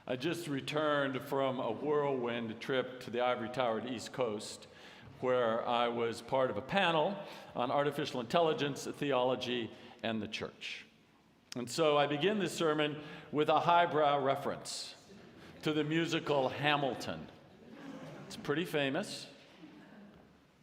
I just returned from a whirlwind trip to the Ivory Tower at East Coast, where I was part of a panel on artificial intelligence, theology, and the church. And so I begin this sermon with a highbrow reference to the musical Hamilton. It's pretty famous.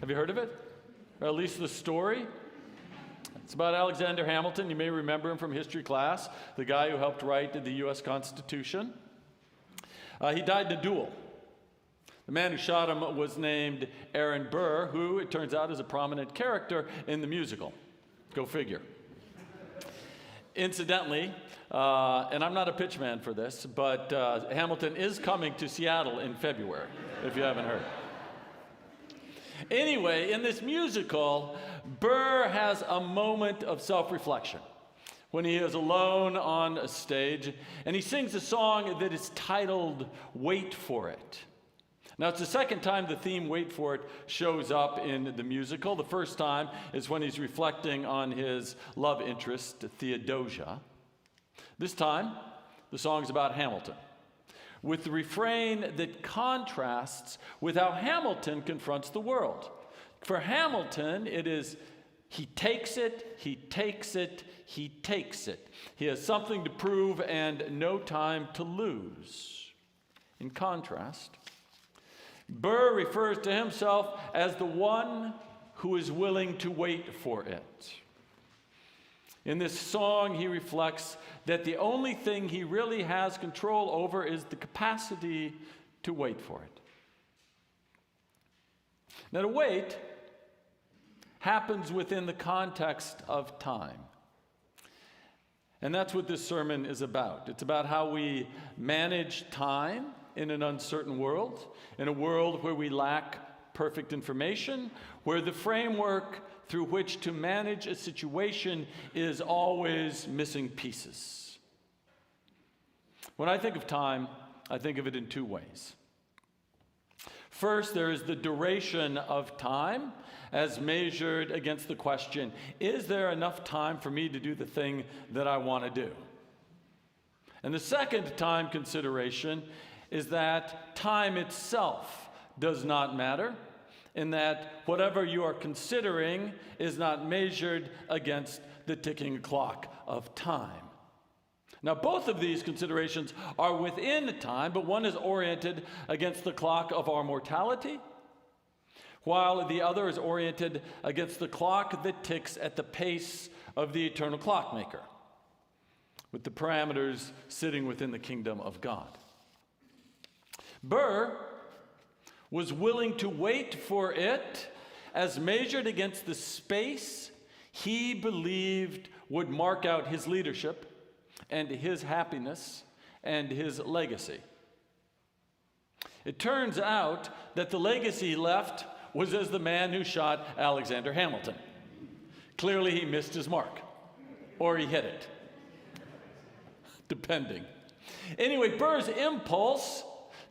Have you heard of it? Or at least the story? It's about Alexander Hamilton. You may remember him from history class, the guy who helped write the U.S. Constitution. He died in a duel. The man who shot him was named Aaron Burr, who, it turns out, is a prominent character in the musical. Go figure. Incidentally, and I'm not a pitch man for this, but Hamilton is coming to Seattle in February, if you haven't heard. Anyway, in this musical, Burr has a moment of self-reflection when he is alone on a stage, and he sings a song that is titled Wait For It. Now, it's the second time the theme Wait For It shows up in the musical. The first time is when he's reflecting on his love interest, Theodosia. This time, the song's about Hamilton, with the refrain that contrasts with how Hamilton confronts the world. For Hamilton, it is, he takes it, he takes it, he takes it. He has something to prove and no time to lose. In contrast, Burr refers to himself as the one who is willing to wait for it. In this song, he reflects that the only thing he really has control over is the capacity to wait for it. Now, to wait happens within the context of time. And that's what this sermon is about. It's about how we manage time in an uncertain world, in a world where we lack perfect information, where the framework through which to manage a situation is always missing pieces. When I think of time, I think of it in two ways. First, there is the duration of time as measured against the question, is there enough time for me to do the thing that I want to do? And the second time consideration is that time itself does not matter, in that whatever you are considering is not measured against the ticking clock of time. Now, both of these considerations are within time, but one is oriented against the clock of our mortality, while the other is oriented against the clock that ticks at the pace of the eternal clockmaker, with the parameters sitting within the kingdom of God. Burr was willing to wait for it as measured against the space he believed would mark out his leadership and his happiness and his legacy. It turns out that the legacy he left was as the man who shot Alexander Hamilton. Clearly he missed his mark, or he hit it, depending. Anyway, Burr's impulse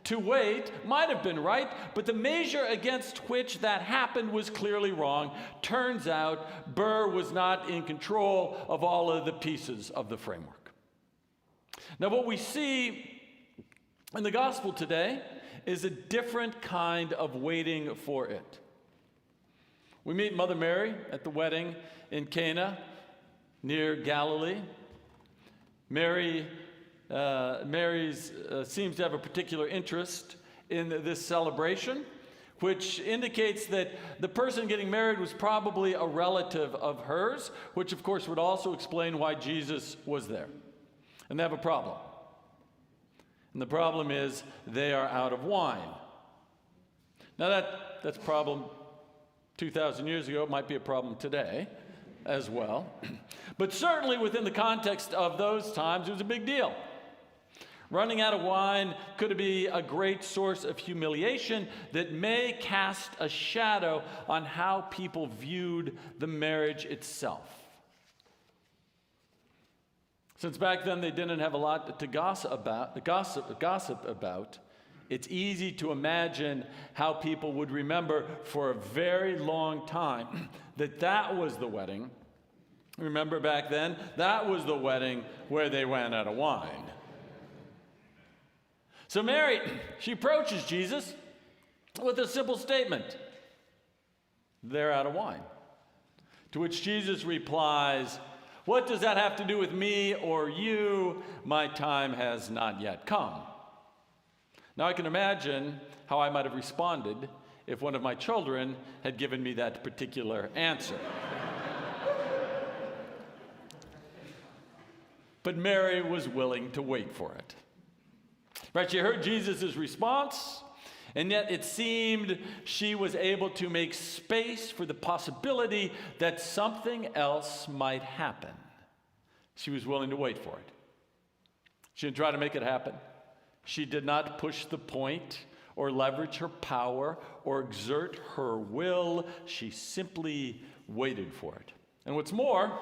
to wait might have been right, but the measure against which that happened was clearly wrong. Turns out Burr was not in control of all of the pieces of the framework. Now, what we see in the gospel today is a different kind of waiting for it. We meet Mother Mary at the wedding in Cana near Galilee. Mary seems to have a particular interest in this celebration, which indicates that the person getting married was probably a relative of hers, which of course would also explain why Jesus was there. And they have a problem. And the problem is they are out of wine. Now that's a problem 2,000 years ago. It might be a problem today as well. But certainly within the context of those times, it was a big deal. Running out of wine could be a great source of humiliation that may cast a shadow on how people viewed the marriage itself. Since back then they didn't have a lot to gossip about, it's easy to imagine how people would remember for a very long time that was the wedding. Remember back then, that was the wedding where they ran out of wine. So Mary, she approaches Jesus with a simple statement: "They're out of wine." To which Jesus replies, "What does that have to do with me or you? My time has not yet come." Now I can imagine how I might have responded if one of my children had given me that particular answer. But Mary was willing to wait for it. Right, she heard Jesus' response, and yet it seemed she was able to make space for the possibility that something else might happen. She was willing to wait for it. She didn't try to make it happen. She did not push the point or leverage her power or exert her will. She simply waited for it. And what's more,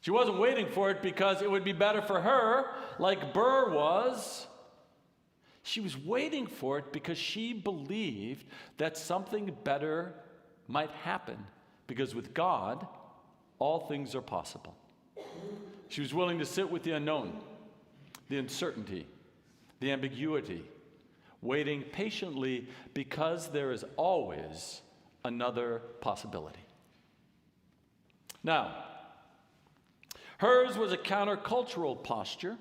she wasn't waiting for it because it would be better for her, like Burr was. She was waiting for it because she believed that something better might happen, because with God, all things are possible. She was willing to sit with the unknown, the uncertainty, the ambiguity, waiting patiently because there is always another possibility. Now, hers was a countercultural posture.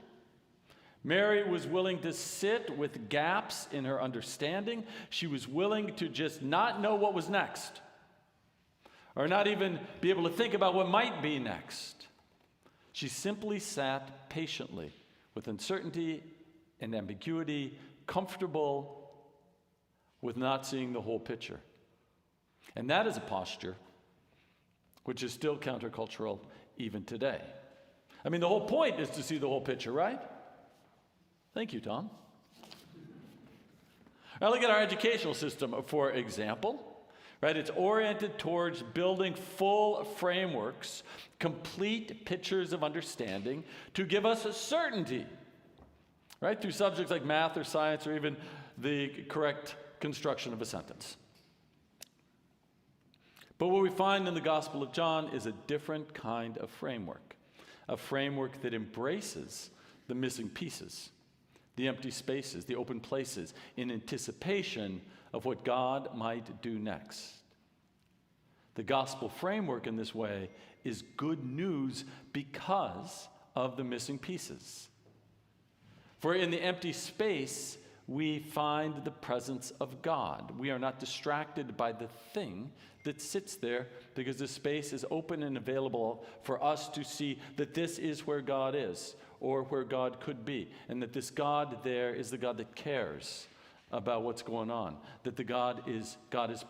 Mary was willing to sit with gaps in her understanding. She was willing to just not know what was next, or not even be able to think about what might be next. She simply sat patiently with uncertainty and ambiguity, comfortable with not seeing the whole picture. And that is a posture which is still countercultural even today. I mean, the whole point is to see the whole picture, right? Thank you, Tom. Now look at our educational system, for example. Right? It's oriented towards building full frameworks, complete pictures of understanding to give us a certainty, right? Through subjects like math or science, or even the correct construction of a sentence. But what we find in the Gospel of John is a different kind of framework, a framework that embraces the missing pieces, the empty spaces, the open places, in anticipation of what God might do next. The gospel framework in this way is good news because of the missing pieces. For in the empty space, we find the presence of God. We are not distracted by the thing that sits there, because the space is open and available for us to see that this is where God is, or where God could be, and that this God there is the God that cares about what's going on, that God is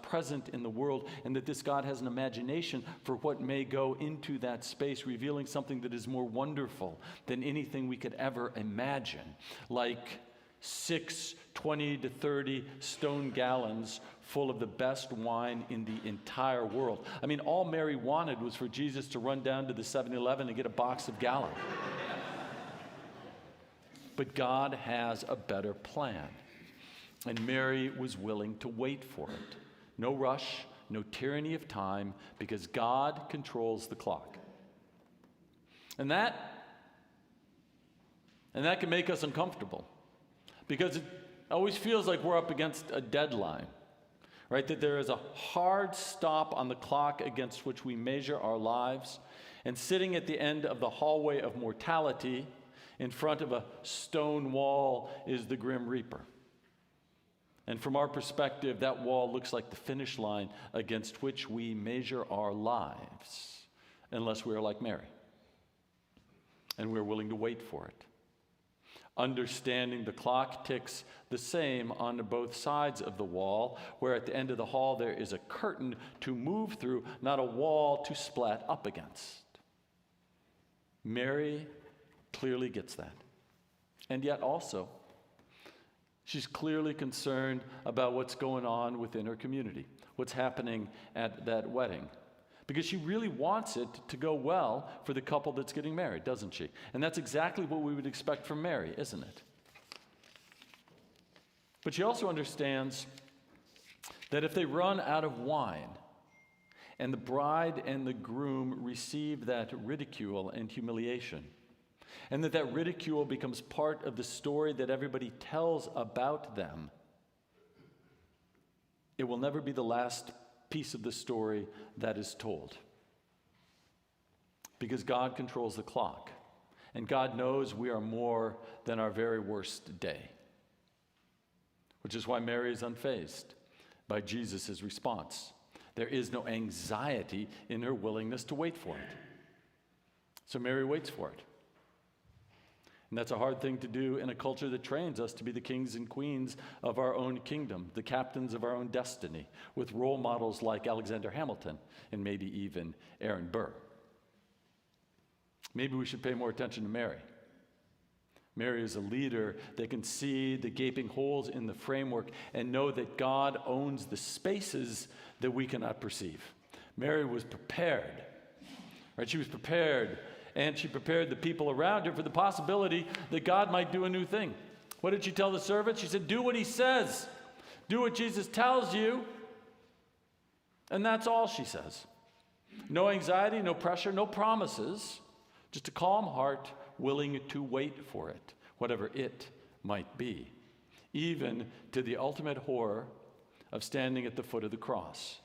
present in the world, and that this God has an imagination for what may go into that space, revealing something that is more wonderful than anything we could ever imagine, like 6 20 to 30 stone gallons full of the best wine in the entire world. I mean, all Mary wanted was for Jesus to run down to the 7-Eleven and get a box of gallon. But God has a better plan. And Mary was willing to wait for it. No rush, no tyranny of time, because God controls the clock. And that can make us uncomfortable, because it always feels like we're up against a deadline, right? That there is a hard stop on the clock against which we measure our lives, and sitting at the end of the hallway of mortality in front of a stone wall is the Grim Reaper. And from our perspective, that wall looks like the finish line against which we measure our lives, unless we are like Mary, and we're willing to wait for it. Understanding the clock ticks the same on both sides of the wall, where at the end of the hall there is a curtain to move through, not a wall to splat up against. Mary clearly gets that. And yet also, she's clearly concerned about what's going on within her community, what's happening at that wedding. Because she really wants it to go well for the couple that's getting married, doesn't she? And that's exactly what we would expect from Mary, isn't it? But she also understands that if they run out of wine, and the bride and the groom receive that ridicule and humiliation, and that ridicule becomes part of the story that everybody tells about them, it will never be the last piece of the story that is told. Because God controls the clock, and God knows we are more than our very worst day. Which is why Mary is unfazed by Jesus' response. There is no anxiety in her willingness to wait for it. So Mary waits for it. And that's a hard thing to do in a culture that trains us to be the kings and queens of our own kingdom, the captains of our own destiny, with role models like Alexander Hamilton and maybe even Aaron Burr. Maybe we should pay more attention to Mary. Mary is a leader that can see the gaping holes in the framework and know that God owns the spaces that we cannot perceive. Mary was prepared, right? She was prepared, and she prepared the people around her for the possibility that God might do a new thing. What did she tell the servants? She said, do what he says. Do what Jesus tells you. And that's all she says. No anxiety, no pressure, no promises. Just a calm heart, willing to wait for it, whatever it might be, even to the ultimate horror of standing at the foot of the cross.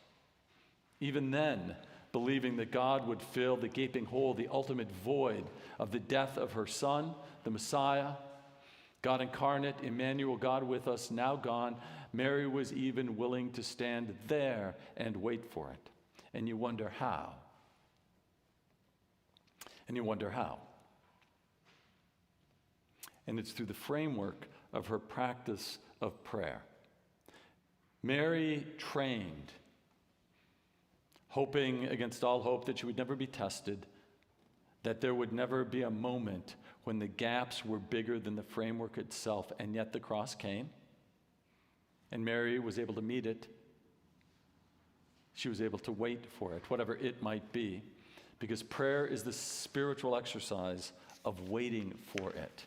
Even then, believing that God would fill the gaping hole, the ultimate void of the death of her Son, the Messiah, God incarnate, Emmanuel, God with us, now gone. Mary was even willing to stand there and wait for it. And you wonder how. And you wonder how. And it's through the framework of her practice of prayer. Mary trained, hoping against all hope that she would never be tested, that there would never be a moment when the gaps were bigger than the framework itself, and yet the cross came, and Mary was able to meet it. She was able to wait for it, whatever it might be, because prayer is the spiritual exercise of waiting for it.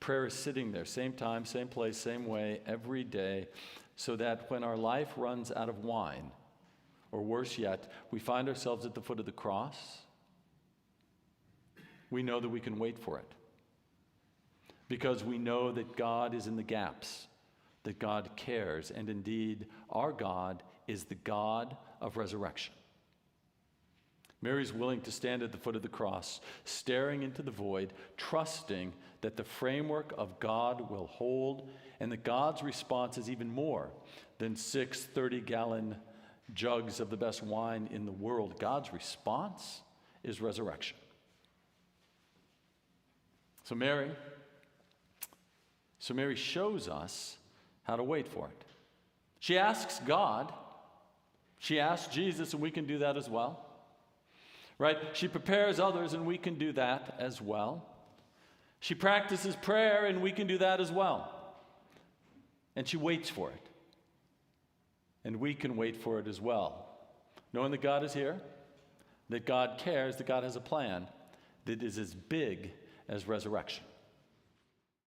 Prayer is sitting there, same time, same place, same way, every day, so that when our life runs out of wine, or worse yet, we find ourselves at the foot of the cross, we know that we can wait for it. Because we know that God is in the gaps, that God cares, and indeed, our God is the God of resurrection. Mary's willing to stand at the foot of the cross, staring into the void, trusting that the framework of God will hold, and that God's response is even more than 6 30-gallon jugs of the best wine in the world. God's response is resurrection. So Mary shows us how to wait for it. She asks God. She asks Jesus, and we can do that as well. Right? She prepares others, and we can do that as well. She practices prayer, and we can do that as well. And she waits for it. And we can wait for it as well. Knowing that God is here, that God cares, that God has a plan that is as big as resurrection.